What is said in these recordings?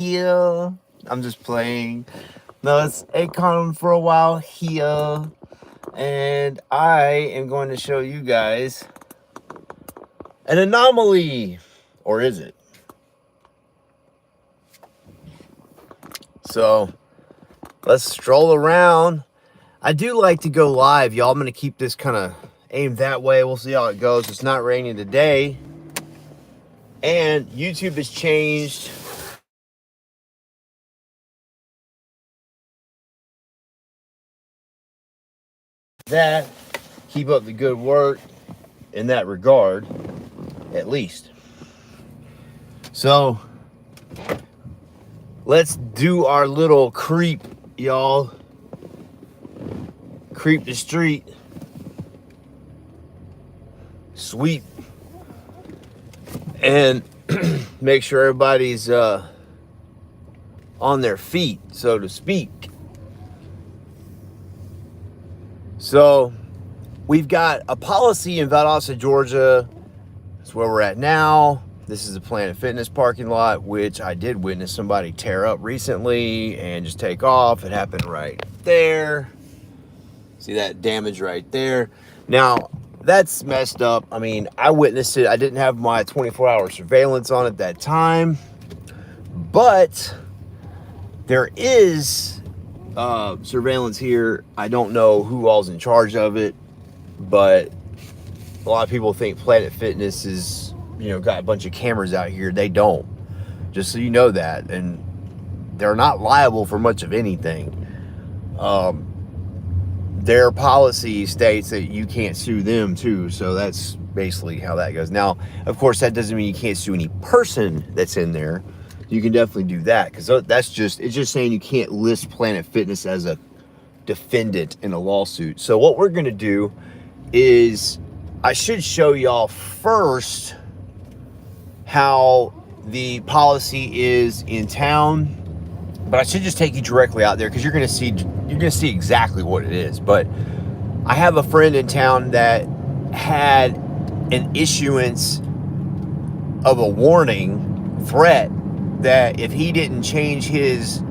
here. I'm just playing. No, it's a Con For Awhile here. And I am going to show you guys an anomaly. Or is it? So, let's stroll around. I do like to go live, y'all. I'm going to keep this kind of aimed that way. We'll see how it goes. It's not raining today. And YouTube has changed that. Keep up the good work in that regard, at least. So, let's do our little creep, y'all. Creep the street. Sweep. And make sure everybody's on their feet, so to speak. So, we've got a policy in Valdosta, Georgia. That's where we're at now. This is a Planet Fitness parking lot, which I did witness somebody tear up recently and just take off. It happened right there. See that damage right there? Now, that's messed up. I mean, I witnessed it. I didn't have my 24-hour surveillance on at that time. But there is surveillance here. I don't know who all's in charge of it, but a lot of people think Planet Fitness is, got a bunch of cameras out here. They don't. Just so you know that. And they're not liable for much of anything. Their policy states that you can't sue them too. So that's basically how that goes. Now, of course, that doesn't mean you can't sue any person that's in there. You can definitely do that, because it's just saying you can't list Planet Fitness as a defendant in a lawsuit. So what we're going to do is, I should show y'all first how the policy is in town, but I should just take you directly out there, because you're going to see exactly what it is. But I have a friend in town that had an issuance of a warning threat that if he didn't change his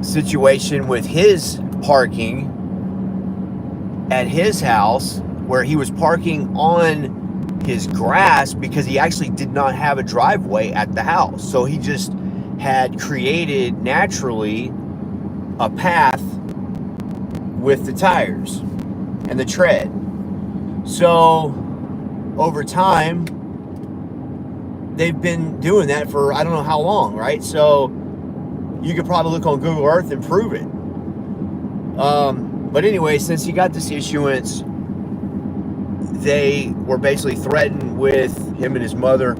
situation with his parking at his house, where he was parking on his grass because he actually did not have a driveway at the house. So he just had created naturally a path with the tires and the tread. So over time, they've been doing that for I don't know how long, right? So you could probably look on Google Earth and prove it. But anyway, since he got this issuance, they were basically threatened with, him and his mother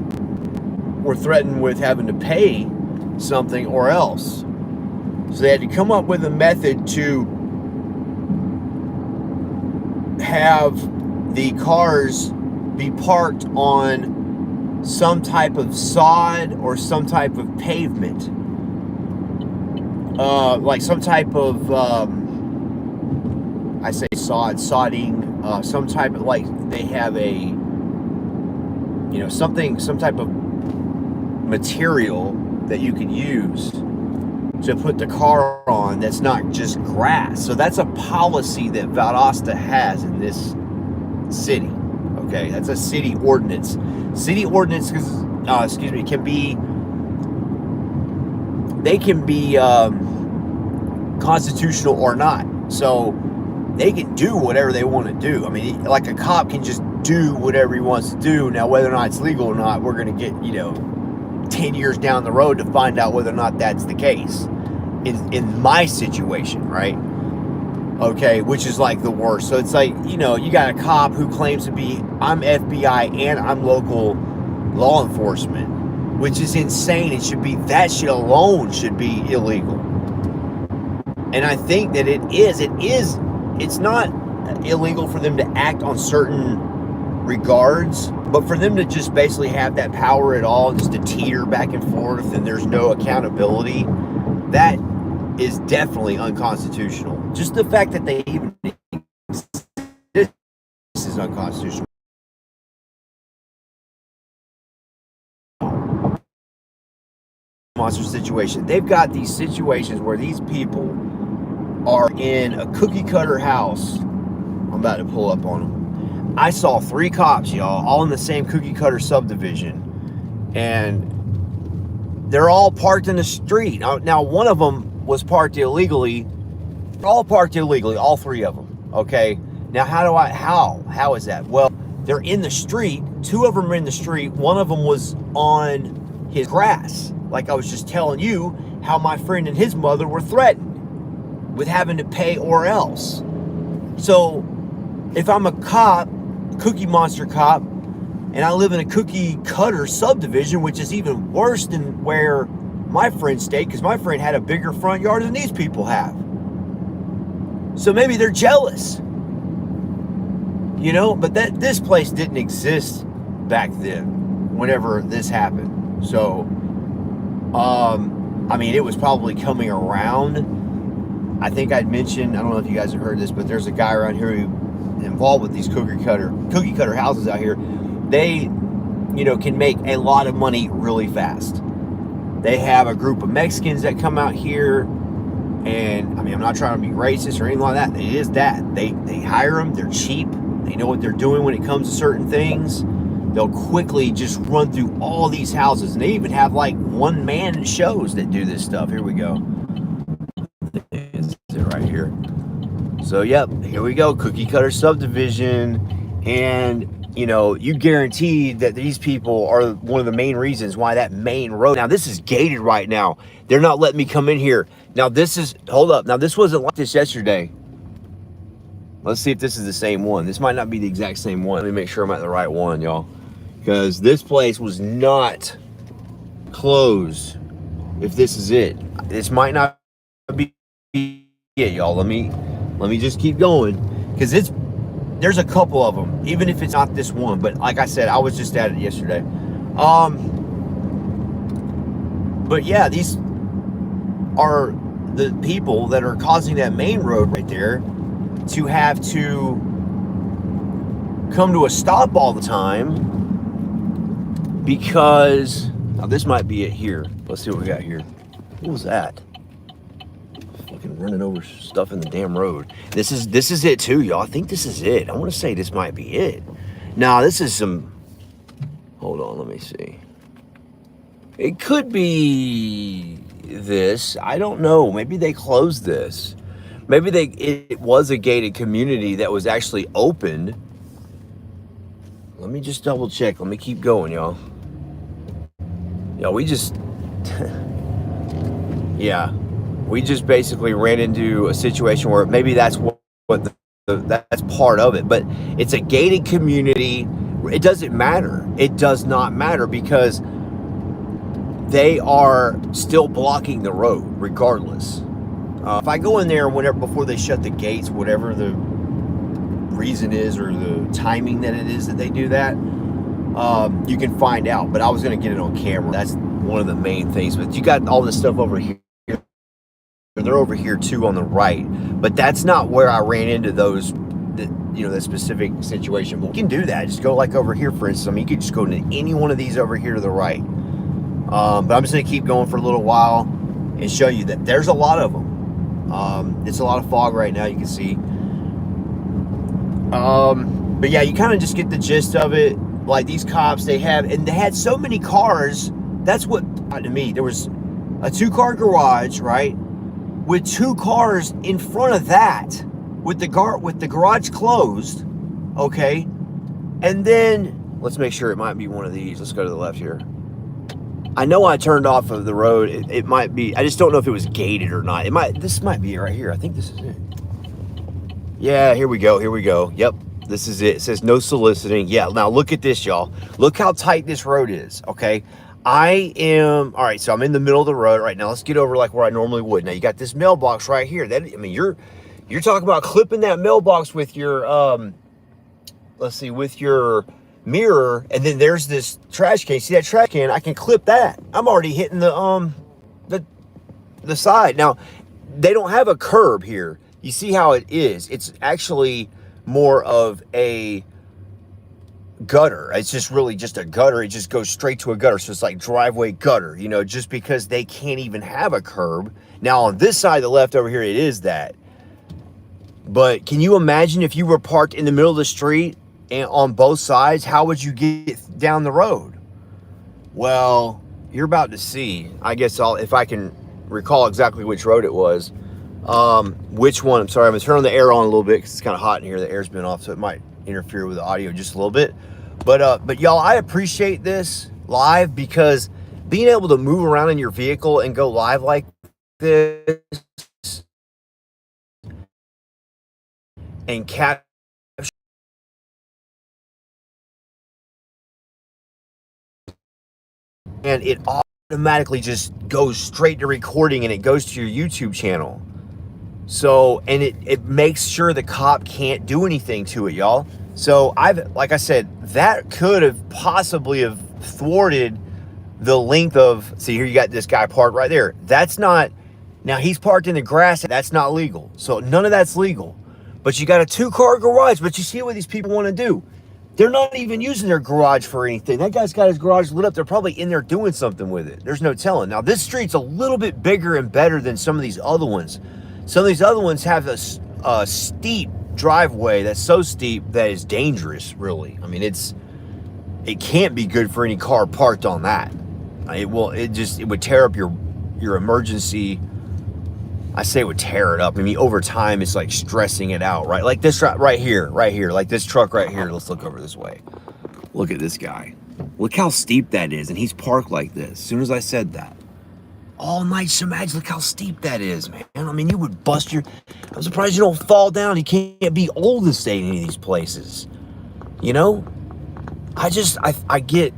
were threatened with having to pay something or else. So they had to come up with a method to have the cars be parked on some type of sod or some type of pavement. Like some type of, I say sodding, some type of, like they have a, some type of material that you can use to put the car on that's not just grass. So that's a policy that Valdosta has in this city. Okay, that's a city ordinance. City ordinance, can be, they can be constitutional or not. So they can do whatever they want to do. I mean, like a cop can just do whatever he wants to do. Now, whether or not it's legal or not, we're going to get, 10 years down the road to find out whether or not that's the case. In my situation, right? Okay, which is like the worst. So it's like, you got a cop who claims to be, I'm FBI and I'm local law enforcement, which is insane. That shit alone should be illegal. And I think that it's not illegal for them to act on certain regards, but for them to just basically have that power at all, just to teeter back and forth and there's no accountability, that is definitely unconstitutional. Just the fact that they even exist is unconstitutional. monster situation. They've got these situations where these people are in a cookie cutter house. I'm about to pull up on them. I saw 3 cops, y'all, all in the same cookie cutter subdivision, and they're all parked in the street. Now one of them was parked illegally. All parked illegally, all 3 of them. Okay. Now how is that? Well, they're in the street. 2 of them are in the street. One of them was on his grass. Like I was just telling you, how my friend and his mother were threatened with having to pay or else. So if I'm a cop, Cookie Monster cop, and I live in a cookie cutter subdivision, which is even worse than where my friend stayed, because my friend had a bigger front yard than these people have. So maybe they're jealous, you know, but this place didn't exist back then, whenever this happened. So, I mean, it was probably coming around. I think I'd mentioned, I don't know if you guys have heard this, but there's a guy around here who involved with these cookie cutter houses out here. They, you know, can make a lot of money really fast. They have a group of Mexicans that come out here, and I mean, I'm not trying to be racist or anything like that. It is that. They hire them, they're cheap, they know what they're doing when it comes to certain things. They'll quickly just run through all these houses, and they even have like one-man shows that do this stuff. Here we go. It's right here. So, yep, here we go, cookie cutter subdivision, and you know, you guarantee that these people are one of the main reasons why that main road. Now, this is gated right now. They're not letting me come in here. Now, this is, hold up. Now, this wasn't like this yesterday. Let's see if this is the same one. This might not be the exact same one. Let me make sure I'm at the right one, y'all. Because this place was not closed. If this is it. This might not be it, y'all. Let me just keep going. Because there's a couple of them, even if it's not this one. But like I said, I was just at it yesterday. But yeah, these are the people that are causing that main road right there to have to come to a stop all the time, because now this might be it here. Let's see what we got here. What was that? Fucking running over stuff in the damn road. This is it too, y'all. I think this is it. I want to say this might be it. Now, this is some, hold on, let me see. It could be this. I don't know. Maybe they closed this. Maybe it was a gated community that was actually opened. Let me just double check. Let me keep going, y'all. Yeah, we just basically ran into a situation where maybe that's that's part of it, but it's a gated community. It doesn't matter. It does not matter, because they are still blocking the road regardless. If I go in there before they shut the gates, whatever the reason is or the timing that it is that they do that, you can find out. But I was going to get it on camera. That's one of the main things. But you got all this stuff over here. They're over here too on the right. But that's not where I ran into those, that specific situation. But you can do that. Just go like over here, for instance. I mean, you could just go to any one of these over here to the right. But I'm just going to keep going for a little while and show you that there's a lot of them. It's a lot of fog right now, you can see. But yeah, you kind of just get the gist of it. Like these cops, they had so many cars. That's what got to me. There was a 2-car garage, right, with 2 cars in front of that, with the garage closed. Okay, and then let's make sure it might be one of these. Let's go to the left here. I know I turned off of the road. It might be. I just don't know if it was gated or not. This might be it right here. I think this is it. Yeah, here we go. Here we go. Yep, this is it. It says no soliciting. Yeah, now look at this, y'all. Look how tight this road is, okay? All right, so I'm in the middle of the road right now. Let's get over like where I normally would. Now, you got this mailbox right here. You're talking about clipping that mailbox with your, with your mirror, and then there's this trash can. See that trash can? I can clip that. I'm already hitting the side. Now, they don't have a curb here. You see how it is? It's actually more of a gutter. It's just really just a gutter. It just goes straight to a gutter. So it's like driveway gutter, you know, just because they can't even have a curb. Now on this side, the left over here, it is that. But can you imagine if you were parked in the middle of the street and on both sides, how would you get down the road? Well, you're about to see. I guess if I can recall exactly which road it was. Which one? I'm sorry, I'm gonna turn on the air on a little bit because it's kind of hot in here. The air's been off, so it might interfere with the audio just a little bit. But y'all, I appreciate this live because being able to move around in your vehicle and go live like this and capture, and it automatically just goes straight to recording and it goes to your YouTube channel. So, and it makes sure the cop can't do anything to it, y'all. So like I said, that could have possibly have thwarted the length of, see here you got this guy parked right there. That's not, now he's parked in the grass, that's not legal. So none of that's legal. But you got a 2-car garage, but you see what these people want to do. They're not even using their garage for anything. That guy's got his garage lit up. They're probably in there doing something with it. There's no telling. Now this street's a little bit bigger and better than some of these other ones. Some of these other ones have a steep driveway that's so steep that is dangerous, really. I mean, it can't be good for any car parked on that. It would tear up your emergency. I say it would tear it up. I mean, over time, it's like stressing it out, right? Like this right here, like this truck right here. Let's look over this way. Look at this guy. Look how steep that is, and he's parked like this. As soon as I said that. All night, imagine, look how steep that is, man. I mean, you would bust your... I'm surprised you don't fall down. You can't be old and stay in any of these places. You know? I get...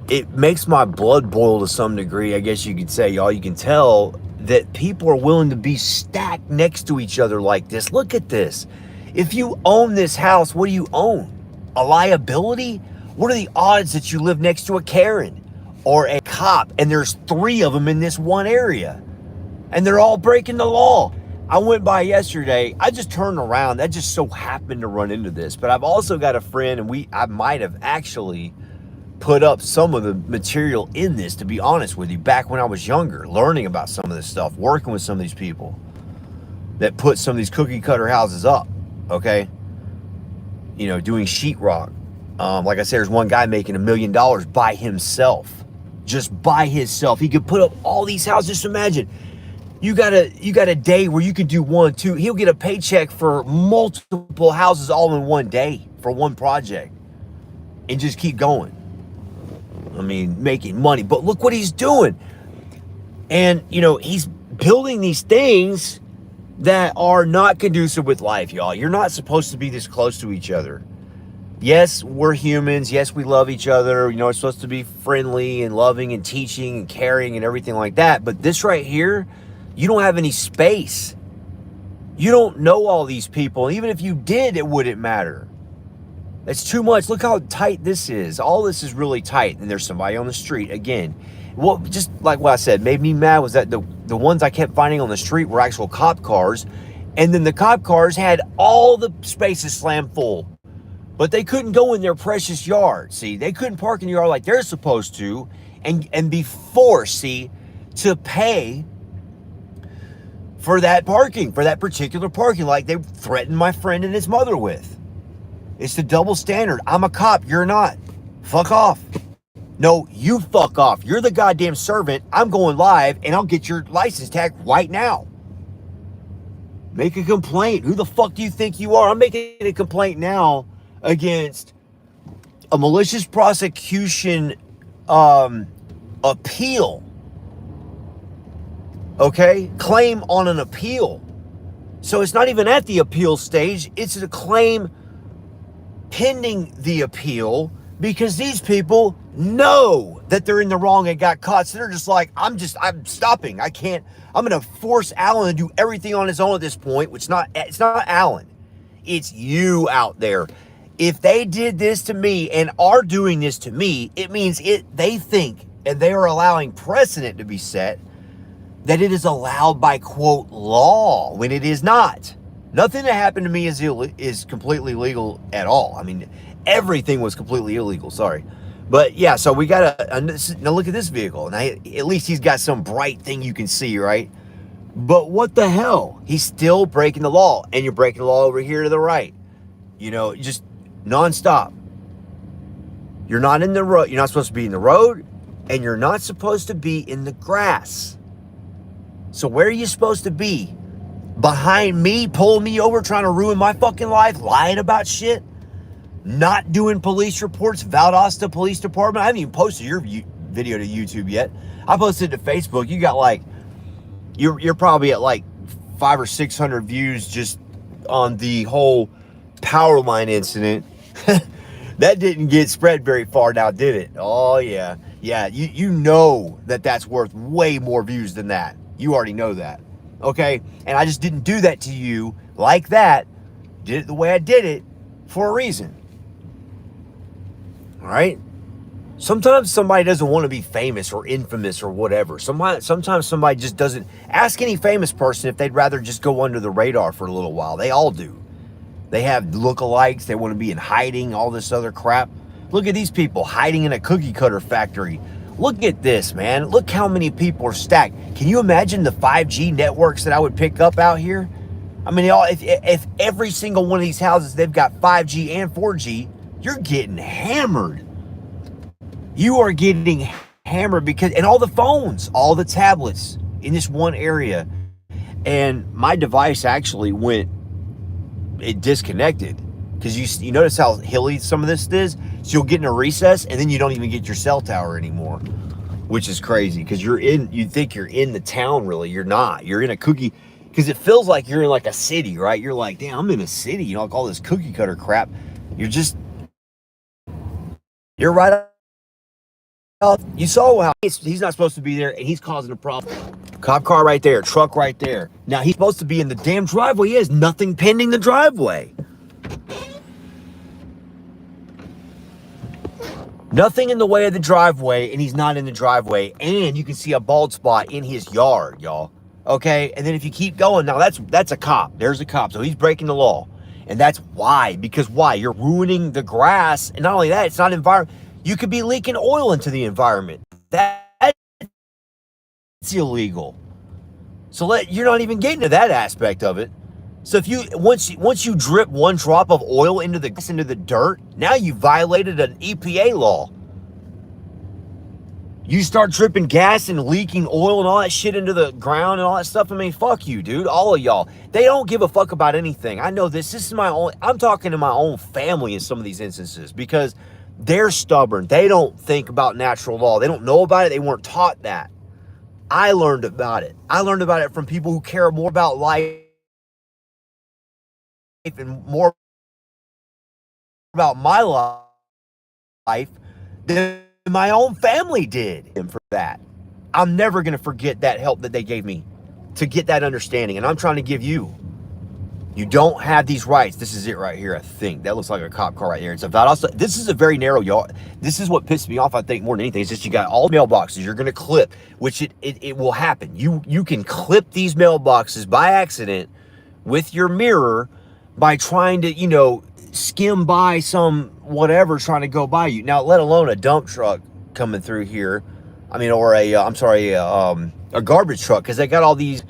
It makes my blood boil to some degree, I guess you could say, y'all. You can tell that people are willing to be stacked next to each other like this. Look at this. If you own this house, what do you own? A liability? What are the odds that you live next to a Karen or a cop, and there's 3 of them in this one area, and they're all breaking the law? I went by yesterday. I just turned around. That just so happened to run into this. But I've also got a friend, and I might have actually put up some of the material in this, to be honest with you, back when I was younger, learning about some of this stuff, working with some of these people that put some of these cookie cutter houses up, okay? You know, doing sheetrock. Like I said, there's one guy making $1 million by himself. Just by himself. He could put up all these houses. Just imagine, you got a day where you can do 1, 2. He'll get a paycheck for multiple houses all in one day for one project and just keep going. I mean, making money. But look what he's doing. And, you know, he's building these things that are not conducive with life, y'all. You're not supposed to be this close to each other. Yes, we're humans. Yes, we love each other. You know, we're supposed to be friendly and loving and teaching and caring and everything like that. But this right here, you don't have any space. You don't know all these people. Even if you did, it wouldn't matter. It's too much. Look how tight this is. All this is really tight. And there's somebody on the street again. Well, just like what I said, made me mad was that the ones I kept finding on the street were actual cop cars. And then the cop cars had all the spaces slammed full. But they couldn't go in their precious yard, see? They couldn't park in the yard like they're supposed to and be forced, see, to pay for that parking, for that particular parking, like they threatened my friend and his mother with. It's the double standard. I'm a cop, you're not. Fuck off. No, you fuck off. You're the goddamn servant. I'm going live, and I'll get your license tag right now. Make a complaint. Who the fuck do you think you are? I'm making a complaint now against a malicious prosecution appeal. Okay? Claim on an appeal. So it's not even at the appeal stage. It's a claim pending the appeal because these people know that they're in the wrong and got caught. So they're just like, I'm stopping. I can't. I'm going to force Alan to do everything on his own at this point, which it's not Alan. It's you out there. If they did this to me and are doing this to me, it means they think, and they are allowing precedent to be set, that it is allowed by, quote, law, when it is not. Nothing that happened to me is completely legal at all. I mean, Everything was completely illegal. Sorry. But yeah, so we got now look at this vehicle. Now, at least he's got some bright thing you can see, right? But what the hell? He's still breaking the law, and you're breaking the law over here to the right. You know, just nonstop. You're not in the road. You're not supposed to be in the road, and you're not supposed to be in the grass. So where are you supposed to be? Behind me, pulling me over, trying to ruin my fucking life, lying about shit, not doing police reports, Valdosta Police Department. I haven't even posted your video to YouTube yet. I posted it to Facebook. You got like, you're probably at like 500 or 600 views just on the whole power line incident. That didn't get spread very far now, did it? Oh yeah. Yeah, you know that's worth way more views than that. You already know that. Okay? And I just didn't do that to you like that. Did it the way I did it for a reason. All right? Sometimes somebody doesn't want to be famous or infamous or whatever. Sometimes somebody just doesn't. Ask any famous person if they'd rather just go under the radar for a little while. They all do. They have lookalikes. They want to be in hiding, all this other crap. Look at these people hiding in a cookie cutter factory. Look at this, man. Look how many people are stacked. Can you imagine the 5G networks that I would pick up out here? I mean, if every single one of these houses, they've got 5G and 4G, you're getting hammered. You are getting hammered because, and all the phones, all the tablets in this one area. And my device actually it disconnected. Because you notice how hilly some of this is? So you'll get in a recess and then you don't even get your cell tower anymore. Which is crazy because you think you're in the town really. You're not. You're in a cookie, because it feels like you're in like a city, right? You're like, damn, I'm in a city. You know, like all this cookie cutter crap. You're right out. You saw how he's not supposed to be there and he's causing a problem. Cop car right there, truck right there. Now he's supposed to be in the damn driveway. He has nothing pending the driveway. Nothing in the way of the driveway, and he's not in the driveway, and you can see a bald spot in his yard, y'all. Okay? And then if you keep going, now that's a cop. There's a cop. So he's breaking the law. And that's why. Because why? You're ruining the grass. And not only that, it's not environment. You could be leaking oil into the environment. That's illegal. So you're not even getting to that aspect of it. So if once you drip one drop of oil into the dirt, now you violated an EPA law. You start dripping gas and leaking oil and all that shit into the ground and all that stuff. I mean, fuck you, dude. All of y'all. They don't give a fuck about anything. I know this. This is I'm talking to my own family in some of these instances because they're stubborn. They don't think about natural law. They don't know about it. They weren't taught that. I learned about it. I learned about it from people who care more about life and more about my life than my own family did. And for that, I'm never going to forget that help that they gave me to get that understanding. And I'm trying to give you. You don't have these rights. This is it right here, I think. That looks like a cop car right there. It's a Valdosta. This is a very narrow, y'all. This is what pissed me off, I think, more than anything. Is just you got all mailboxes you're going to clip, which it will happen. You can clip these mailboxes by accident with your mirror by trying to, skim by some whatever trying to go by you. Now, let alone a dump truck coming through here. I mean, or a garbage truck, because they got all these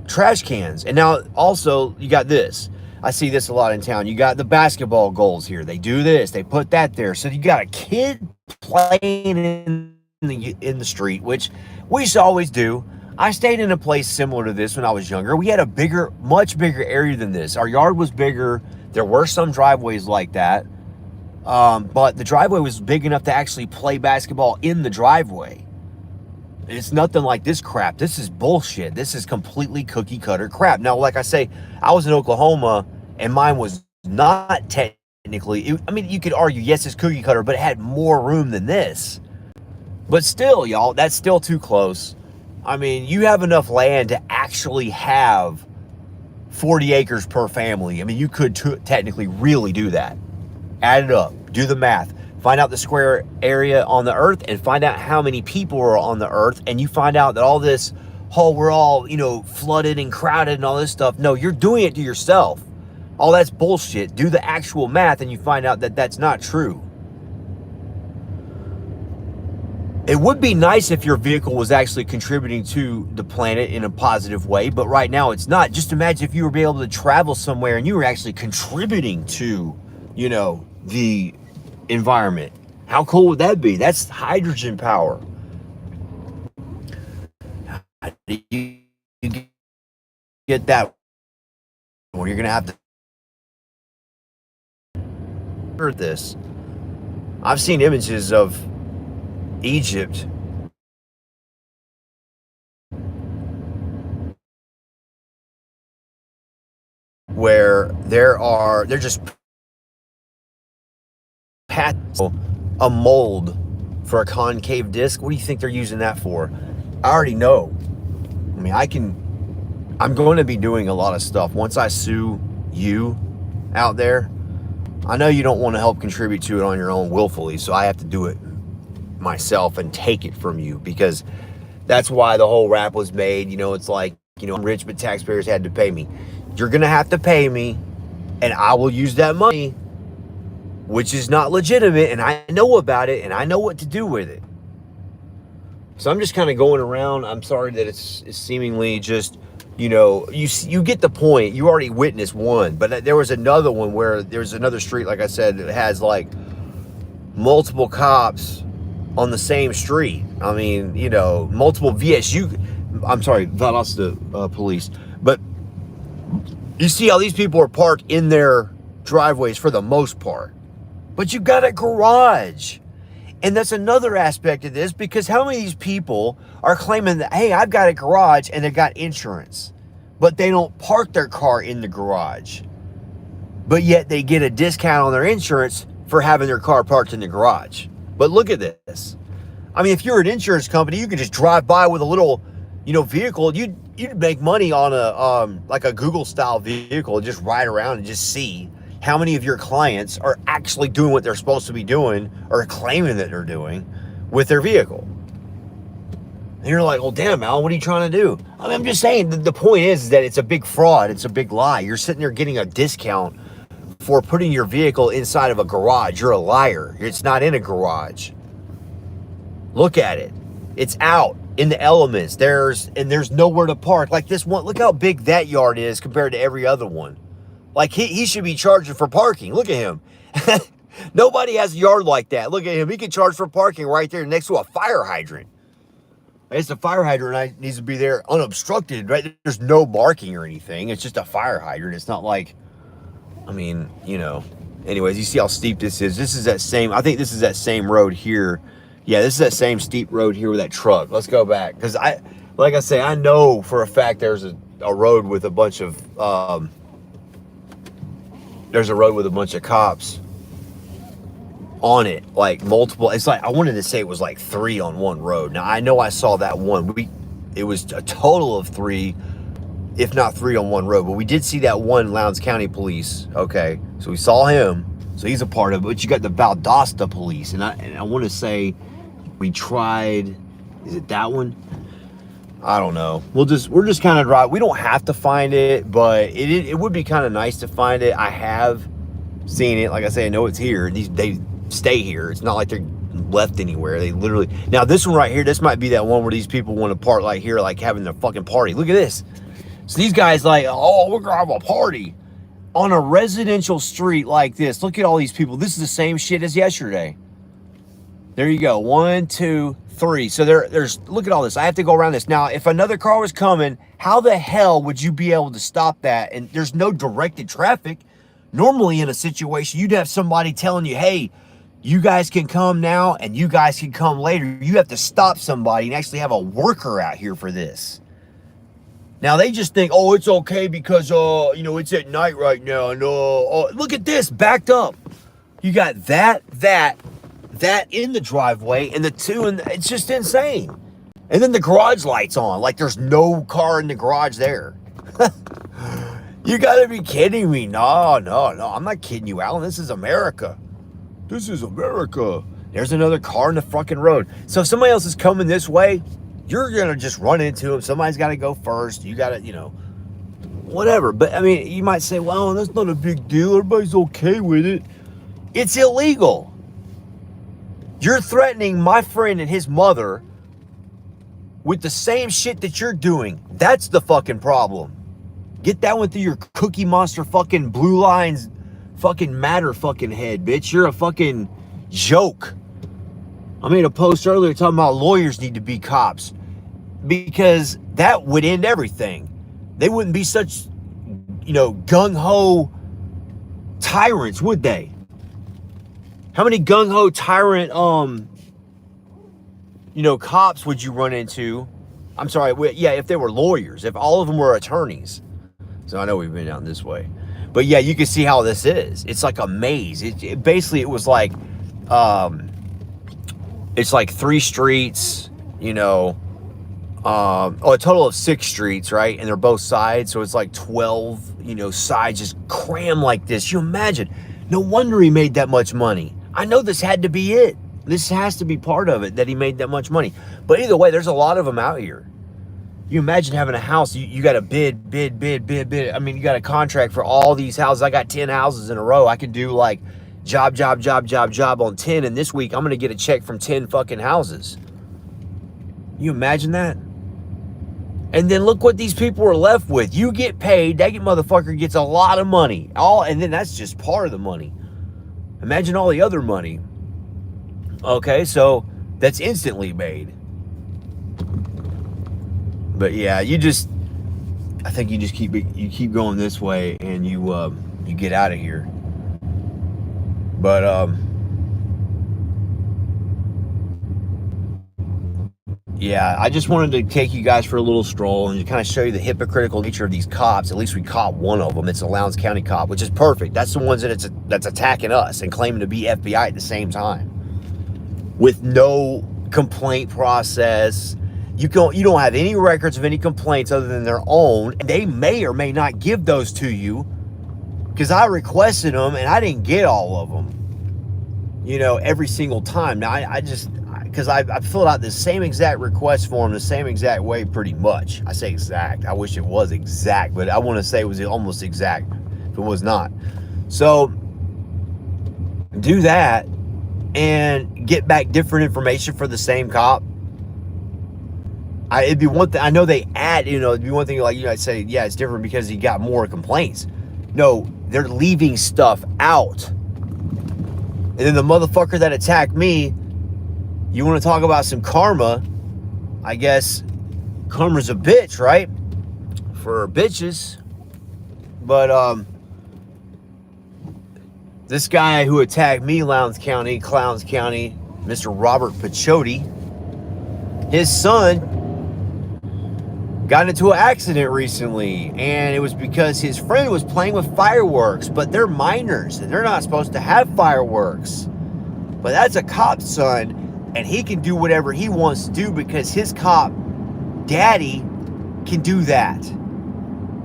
trash cans. And now also you got this. I see this a lot in town. You got the basketball goals here. They do this. They put that there. So you got a kid playing in the street, which we used to always do. I stayed in a place similar to this when I was younger. We had a much bigger area than this. Our yard was bigger. There were some driveways like that. But the driveway was big enough to actually play basketball in the driveway. It's nothing like this crap. This is bullshit. This is completely cookie cutter crap. Now, like I say, I was in Oklahoma and mine was not technically, you could argue, yes, it's cookie cutter, but it had more room than this. But still, y'all, that's still too close. I mean, you have enough land to actually have 40 acres per family. I mean, you could technically really do that. Add it up. Do the math. Find out the square area on the earth and find out how many people are on the earth. And you find out that all this we're all, flooded and crowded and all this stuff. No, you're doing it to yourself. All that's bullshit. Do the actual math and you find out that that's not true. It would be nice if your vehicle was actually contributing to the planet in a positive way, but right now it's not. Just imagine if you were able to travel somewhere and you were actually contributing to, you know, the environment. How cool would that be? That's hydrogen power. How do you get that? Well, you're going to have to heard this. I've seen images of Egypt where they're just a mold for a concave disc. What do you think they're using that for? I already know. I mean, I'm going to be doing a lot of stuff. Once I sue you out there, I know you don't want to help contribute to it on your own willfully, so I have to do it myself and take it from you, because that's why the whole rap was made. You know, it's like, you know, I'm rich, but taxpayers had to pay me. You're going to have to pay me, and I will use that money, which is not legitimate, and I know about it, and I know what to do with it. So I'm just kind of going around. I'm sorry that it's seemingly just, you know, you get the point. You already witnessed one, but there was another one where there's another street, like I said, that has like multiple cops on the same street. I mean, you know, multiple Valdosta police. But you see how these people are parked in their driveways for the most part. But you got a garage. And that's another aspect of this, because how many of these people are claiming that, hey, I've got a garage and they've got insurance, but they don't park their car in the garage, but yet they get a discount on their insurance for having their car parked in the garage. But look at this. I mean, if you're an insurance company, you could just drive by with a little, you know, vehicle. You'd make money on a like a Google style vehicle, just ride around and just see how many of your clients are actually doing what they're supposed to be doing or claiming that they're doing with their vehicle. And you're like, well, damn, Al, what are you trying to do? I mean, I'm just saying, the point is that it's a big fraud. It's a big lie. You're sitting there getting a discount for putting your vehicle inside of a garage. You're a liar. It's not in a garage. Look at it. It's out in the elements. There's nowhere to park. Like this one, look how big that yard is compared to every other one. Like he should be charging for parking. Look at him. Nobody has a yard like that. Look at him. He can charge for parking right there next to a fire hydrant. It's a fire hydrant needs to be there unobstructed, right? There's no marking or anything. It's just a fire hydrant. It's not like, I mean, you know. Anyways, you see how steep this is. This is that same, I think this is that same road here. Yeah, this is that same steep road here with that truck. Let's go back. Because like I say, I know for a fact there's a road with a bunch of, cops on it, like multiple. It's like, I wanted to say it was like 3 on one road. Now I know I saw that one. It was a total of 3, if not 3 on one road, but we did see that one Lowndes County police. Okay, so we saw him, so he's a part of it. But you got the Valdosta police, and I want to say we tried. Is it that one? I don't know. We're just kind of drive. We don't have to find it, but it would be kind of nice to find it. I have seen it. Like I say, I know it's here. They stay here. It's not like they're left anywhere. They literally. Now this one right here, this might be that one where these people want to park like here, like having their fucking party. Look at this. So these guys like, oh, we're gonna have a party on a residential street like this. Look at all these people. This is the same shit as yesterday. There you go. 1, 2, 3. So there's, look at all this. I have to go around this. Now, if another car was coming, how the hell would you be able to stop that? And there's no directed traffic. Normally in a situation, you'd have somebody telling you, hey, you guys can come now and you guys can come later. You have to stop somebody and actually have a worker out here for this. Now they just think, oh, it's okay because, you know, it's at night right now. And, look at this, backed up. You got that in the driveway and the 2, and it's just insane. And then the garage lights on, like there's no car in the garage there. You gotta be kidding me. No, I'm not kidding you, Alan. This is America. This is America. There's another car in the fucking road. So if somebody else is coming this way, you're gonna just run into them. Somebody's gotta go first. You gotta, you know, whatever. But I mean, you might say, well, that's not a big deal. Everybody's okay with it. It's illegal. You're threatening my friend and his mother with the same shit that you're doing. That's the fucking problem. Get that one through your Cookie Monster fucking blue lines fucking matter fucking head, bitch. You're a fucking joke. I made a post earlier talking about lawyers need to be cops because that would end everything. They wouldn't be such, gung-ho tyrants, would they? How many gung-ho tyrant, cops would you run into? I'm sorry, yeah, if they were lawyers, if all of them were attorneys. So I know we've been down this way. But yeah, you can see how this is. It's like a maze. Basically, it was like, it's like 3 streets, a total of 6 streets, right? And they're both sides. So it's like 12, sides just crammed like this. You imagine. No wonder he made that much money. I know this had to be it. This has to be part of it, that he made that much money. But either way, there's a lot of them out here. You imagine having a house, you got to bid. I mean, you got a contract for all these houses. I got 10 houses in a row. I can do like job on 10. And this week, I'm going to get a check from 10 fucking houses. You imagine that? And then look what these people are left with. You get paid. That motherfucker gets a lot of money. And then that's just part of the money. Imagine all the other money. Okay, so that's instantly made. But yeah, I think you just keep going this way and you get out of here. But yeah, I just wanted to take you guys for a little stroll and kind of show you the hypocritical nature of these cops. At least we caught one of them. It's a Lowndes County cop, which is perfect. That's the ones that's attacking us and claiming to be FBI at the same time, with no complaint process. You don't have any records of any complaints other than their own. And they may or may not give those to you because I requested them and I didn't get all of them, every single time. Now, because I filled out the same exact request form the same exact way pretty much. I say exact. I wish it was exact, but I want to say it was almost exact if it was not. So do that and get back different information for the same cop. It'd be one thing. I know they add, it'd be one thing like, I'd say, yeah, it's different because he got more complaints. No, they're leaving stuff out. And then the motherfucker that attacked me, you want to talk about some karma? I guess karma's a bitch, right? For bitches. But, this guy who attacked me, Clowns County, Mr. Robert Pachotti, his son got into an accident recently, and it was because his friend was playing with fireworks, but they're minors and they're not supposed to have fireworks. But that's a cop's son, and he can do whatever he wants to do because his cop daddy can do that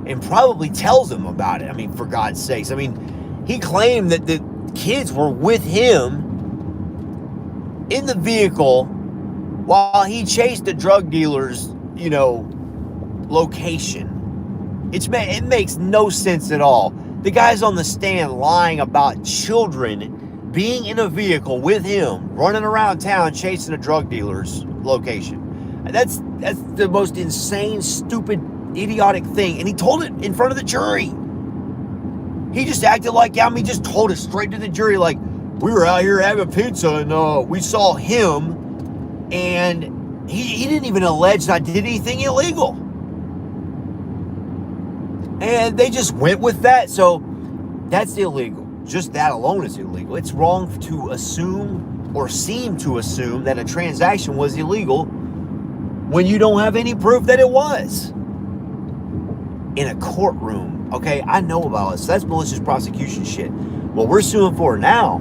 and probably tells him about it. I mean, for God's sakes. I mean, he claimed that the kids were with him in the vehicle while he chased the drug dealer's, location. It makes no sense at all. The guy's on the stand lying about children being in a vehicle with him, running around town chasing a drug dealer's location. That's the most insane, stupid, idiotic thing. And he told it in front of the jury. He just acted like, he just told it straight to the jury, like, we were out here having pizza and we saw him, and he didn't even allege that I did anything illegal. And they just went with that. So that's illegal. Just that alone is illegal. It's wrong to assume or seem to assume that a transaction was illegal when you don't have any proof that it was. In a courtroom, okay? I know about this. That's malicious prosecution shit. What we're suing for now,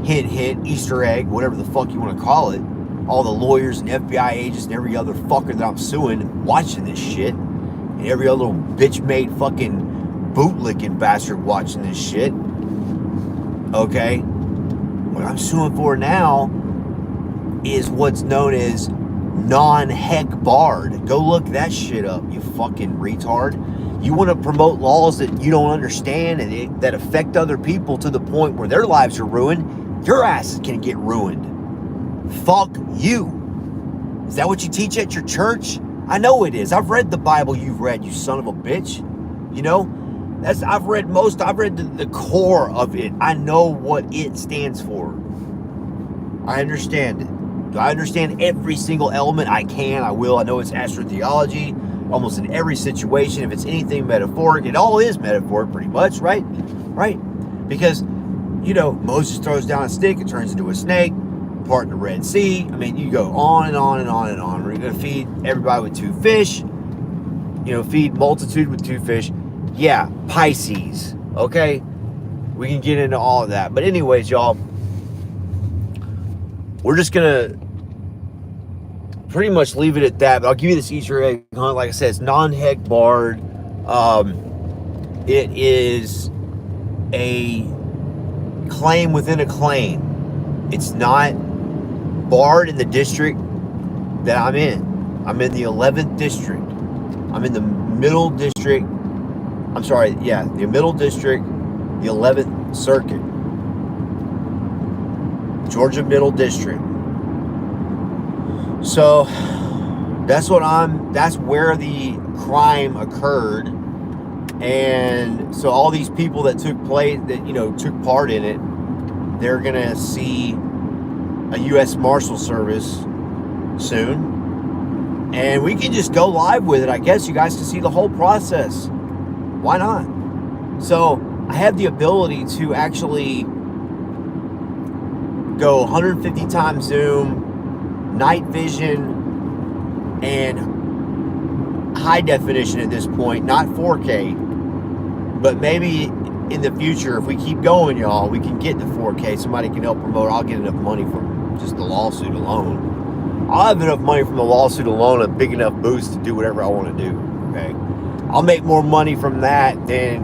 hint, Easter egg, whatever the fuck you want to call it, all the lawyers and FBI agents and every other fucker that I'm suing watching this shit, and every other little bitch-made fucking bootlicking bastard watching this shit, okay? What I'm suing for now is what's known as non-heck barred. Go look that shit up, you fucking retard. You want to promote laws that you don't understand and that affect other people to the point where their lives are ruined. Your ass is going to get ruined. Fuck you. Is that what you teach at your church? I know it is. I've read the Bible you've read, you son of a bitch. You know, I've read the core of it. I know what it stands for. I understand it. Do I understand every single element? I can, I will. I know it's astrotheology almost in every situation. If it's anything metaphoric, it all is metaphoric pretty much, right? Right. Because, you know, Moses throws down a stick, it turns into a snake, part in the Red Sea. I mean, you go on and on and on and on. We're going to feed everybody with 2 fish, you know, feed multitude with 2 fish. Yeah, Pisces, okay? We can get into all of that. But anyways, y'all, we're just going to pretty much leave it at that. But I'll give you this Easter egg hunt. Like I said, it's non-heck barred. It is a claim within a claim. It's not barred in the district that I'm in. I'm in the 11th district. I'm in the middle district. I'm sorry, yeah, the middle district, the 11th circuit. Georgia Middle District. So that's where the crime occurred. And so all these people that took part in it, they're gonna see a U.S. Marshal Service soon. And we can just go live with it. I guess you guys can see the whole process. Why not? So I have the ability to actually go 150 times zoom, night vision, and high definition at this point, not 4K, but maybe in the future, if we keep going, y'all, we can get to 4K. Somebody can help promote. I'll get enough money from just the lawsuit alone. I'll have enough money from the lawsuit alone, a big enough boost to do whatever I want to do, okay? I'll make more money from that than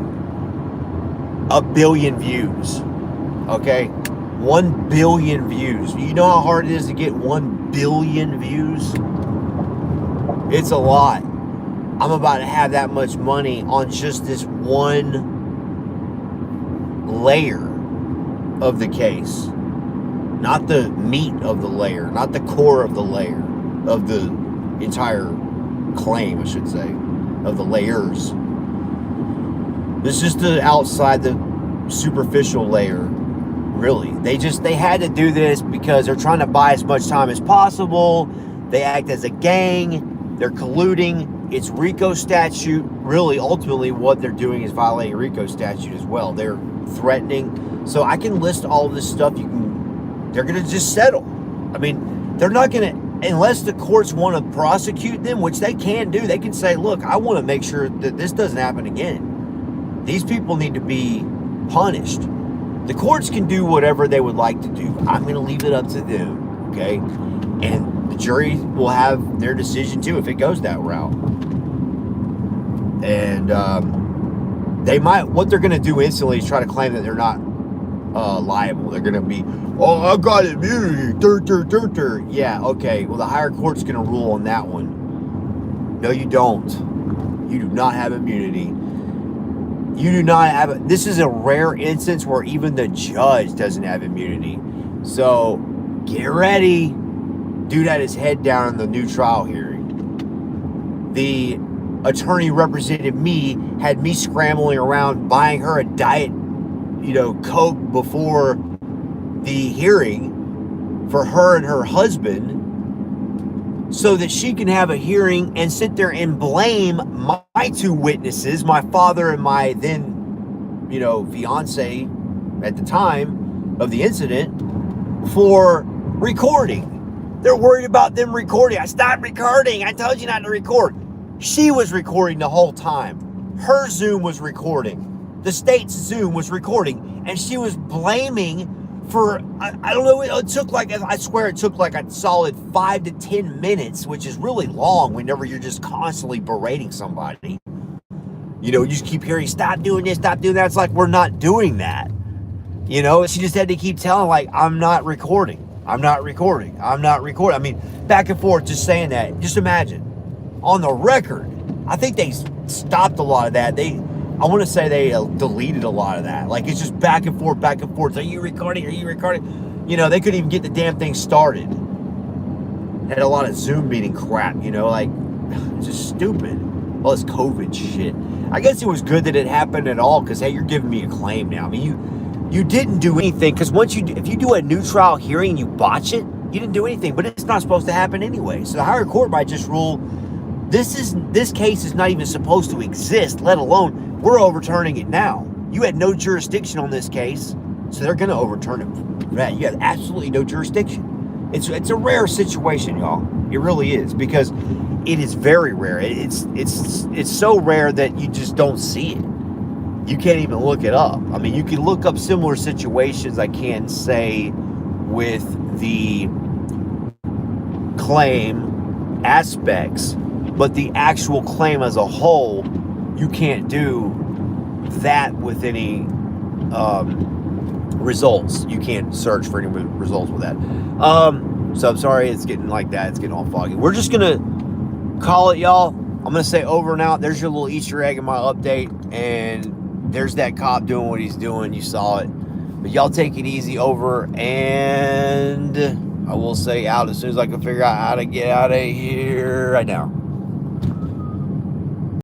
1 billion views, okay? 1 billion views. You know how hard it is to get 1 billion views? It's a lot. I'm about to have that much money on just this one layer of the case. Not the meat of the layer, not the core of the layer, of the entire claim, I should say, of the layers. This is just the outside, the superficial layer, really. They had to do this because they're trying to buy as much time as possible. They act as a gang. They're colluding. It's RICO statute. Really, ultimately, what they're doing is violating RICO statute as well. They're threatening. So I can list all of this stuff. They're going to just settle. I mean, they're not going to, unless the courts want to prosecute them, which they can do. They can say, look, I want to make sure that this doesn't happen again. These people need to be punished. The courts can do whatever they would like to do. I'm going to leave it up to them, okay? And the jury will have their decision too if it goes that route. And what they're going to do instantly is try to claim that they're not liable. They're going to be, oh, I got immunity. Yeah, okay. Well, the higher court's going to rule on that one. No, you don't. You do not have immunity. You do not have this is a rare instance where even the judge doesn't have immunity. So get ready. Dude had his head down in the new trial hearing. The attorney represented me, had me scrambling around buying her a diet, Coke before the hearing for her and her husband, so that she can have a hearing and sit there and blame my 2 witnesses, my father and my then, fiance at the time of the incident, for recording. They're worried about them recording. I stopped recording. I told you not to record. She was recording the whole time. Her Zoom was recording. The state's Zoom was recording. And she was blaming for, I don't know, I swear it took like a solid 5 to 10 minutes, which is really long whenever you're just constantly berating somebody. You just keep hearing, stop doing this, stop doing that. It's like, we're not doing that. She just had to keep telling, like, I'm not recording. I'm not recording. I'm not recording. I mean, back and forth, just saying that. Just imagine. On the record, I think they stopped a lot of that. I want to say they deleted a lot of that. Like, it's just back and forth, back and forth. Are you recording? Are you recording? You know, they couldn't even get the damn thing started. Had a lot of Zoom meeting crap, you know, like, it's just stupid. All this COVID shit. I guess it was good that it happened at all, because, hey, you're giving me a claim now. I mean, you didn't do anything, because if you do a new trial hearing and you botch it, you didn't do anything, but it's not supposed to happen anyway. So the higher court might just rule, this case is not even supposed to exist, let alone we're overturning it now. You had no jurisdiction on this case, so they're going to overturn it. Right? You have absolutely no jurisdiction. It's a rare situation, y'all. It really is, because it is very rare. It's so rare that you just don't see it. You can't even look it up. I mean, you can look up similar situations, I can say, with the claim aspects, but the actual claim as a whole, you can't do that with any results. You can't search for any results with that. So I'm sorry it's getting like that. It's getting all foggy. We're just gonna call it, y'all. I'm gonna say over and out. There's your little Easter egg in my update, and there's that cop doing what he's doing. You saw it. But y'all take it easy, over, and I will say out as soon as I can figure out how to get out of here right now.